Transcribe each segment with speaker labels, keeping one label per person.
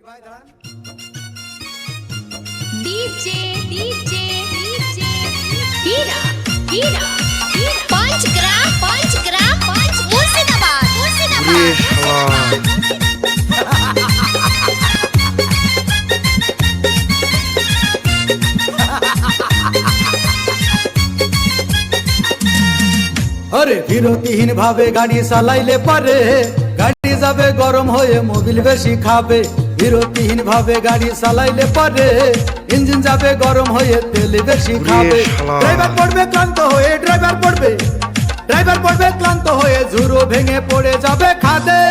Speaker 1: DJ DJ DJ हीरा हीरा पंचग्राम मुर्शिदाबाद
Speaker 2: अरे বিরতিহীন ভাবে গাড়ি চালাইলে পারে গাড়ি যাবে গরম হয়ে মোবিল বেশি খাবে। বিরতিহীন ভাবে গাড়ি চালাইলে পারে ইঞ্জিন যাবে গরম হয়ে তেল বেশি খাবে। ড্রাইভার পড়বে ক্লান্ত হয়ে ক্লান্ত হয়ে ঝুরো ভেঙে পড়ে যাবে খাদে।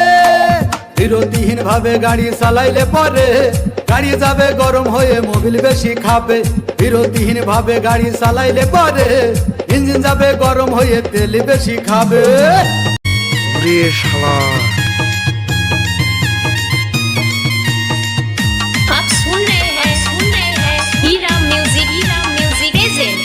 Speaker 2: বিরতিহীন ভাবে গাড়ি চালাইলে পারে গাড়ি যাবে গরম হয়ে মোবিল বেশি খাবে। বিরতিহীন ভাবে গাড়ি চালাইলে পারে ইঞ্জিন যাবে গরম হয়ে তেল বেশি খাবে।
Speaker 1: आप सुन रहे हैं हीरा म्यूजिक प्रेजेंट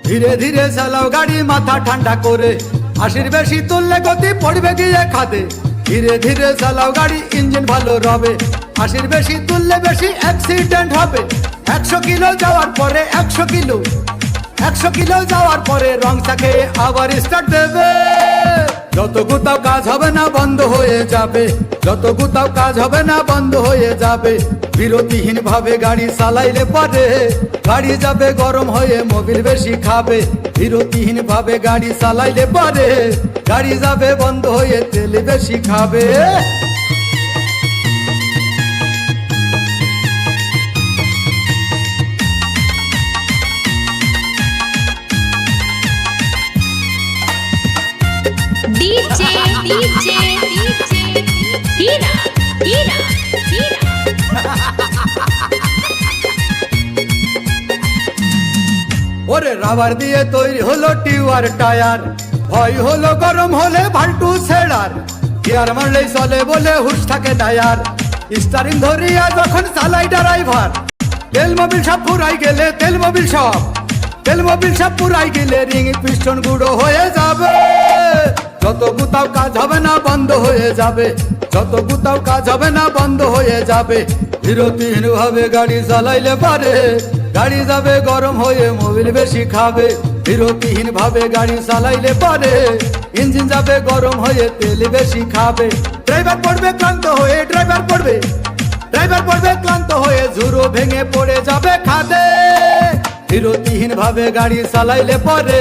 Speaker 2: ধীরে ধীরে চালাও গাড়ি মাথা ঠান্ডা করে, আশির বেশি তুললে গতি পড়বে গিয়ে খাদে। ধীরে ধীরে চালাও গাড়ি ইঞ্জিন ভালো রবে, আশির বেশি তুললে বেশি অ্যাক্সিডেন্ট হবে। 100 কিলো যাওয়ার পরে 100 কিলো যাওয়ার পরে রং চাকে আবার স্টার্ট দেবে। যত গুতাও কাজ হবে না বন্ধ হয়ে যাবে, যত গুতাও কাজ হবে না বন্ধ হয়ে যাবে। বিরতিহীন ভাবে গাড়ি চালাইলে পারে গাড়ি যাবে গরম হয়ে মোবিল বেশি খাবে। বিরতিহীন ভাবে গাড়ি চালাইলে পারে গাড়ি যাবে বন্ধ হয়ে তেল বেশি খাবে।
Speaker 1: डीजे डीजे डीजे हीरा हीरा हीरा
Speaker 2: ওরে রাবার দিয়ে তৈরি হলো টিউয়ার টায়ার, ভয় হলো গরম হলে ভাল্টু ছেড়ার। গিয়ার মারলেই চলে বলে হুশ থাকে টায়ার, স্টারিং ধরিয়া যখন চালাই ড্রাইভার। তেল মোবিল সব পুরাই গেলে রিং পিস্টন গুঁড়ো হয়ে যাবে। যত গুতাও কাজ হবে না বন্ধ হয়ে যাবে, যত গুতাও কাজ হবে না বন্ধ হয়ে যাবে। বিরতিহীন ভাবে গাড়ি চালাইলে পারে গাড়ি যাবে গরম হয়ে মোবিল বেশি খাবে। বিরতিহীন ভাবে গাড়ি চালাইলে পারে ইঞ্জিন যাবে গরম হয়ে তেল বেশি খাবে। ড্রাইভার পড়বে ক্লান্ত হয়ে ঝুরো ভেঙে পড়ে যাবে খাদে। বিরতিহীন ভাবে গাড়ি চালাইলে পারে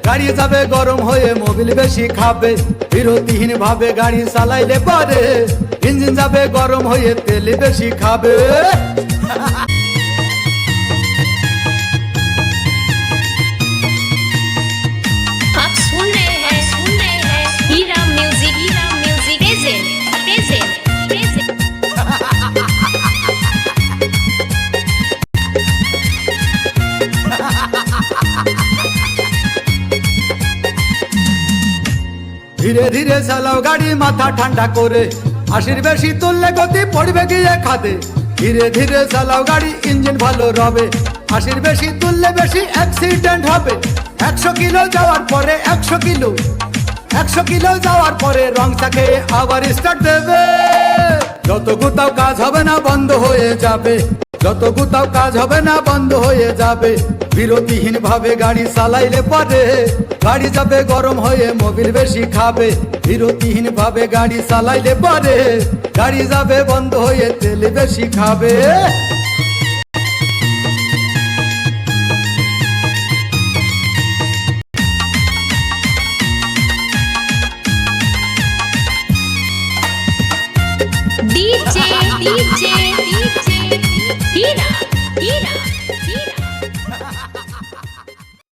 Speaker 2: গাড়ি যাবে গরম হয়ে মোবিল বেশি খাবে। বিরতিহীন ভাবে গাড়ি চালাইলে পারে ইঞ্জিন যাবে গরম হয়ে তেল বেশি খাবে।
Speaker 1: आप सुन रहे हैं हीरा म्यूजिक प्रेजेंट
Speaker 2: ধীরে ধীরে চালাও গাড়ি মাথা ঠান্ডা করে, আশির বেশি তুললে গতি পড়বে গিয়ে খাদে। ধীরে ধীরে চালাও গাড়ি ইঞ্জিন ভালো রবে, আশির বেশি তুললে বেশি অ্যাক্সিডেন্ট হবে। 100 কিলো যাওয়ার পরে রং চাকে আবার স্টার্ট দেবে। যত গুতাও কাজ হবে না বন্ধ হয়ে যাবে, যত গুতাও কাজ হবে না বন্ধ হয়ে যাবে। বিরতিহীন ভাবে গাড়ি চালাইলে পারে গাড়ি যাবে গরম হয়ে মোবিল বেশি খাবে। বিরতিহীন ভাবে গাড়ি চালাইলে পারে গাড়ি যাবে বন্ধ হয়ে তেল বেশি খাবে।
Speaker 1: डीजे डीजे डीजे हीरा हीरा हीरा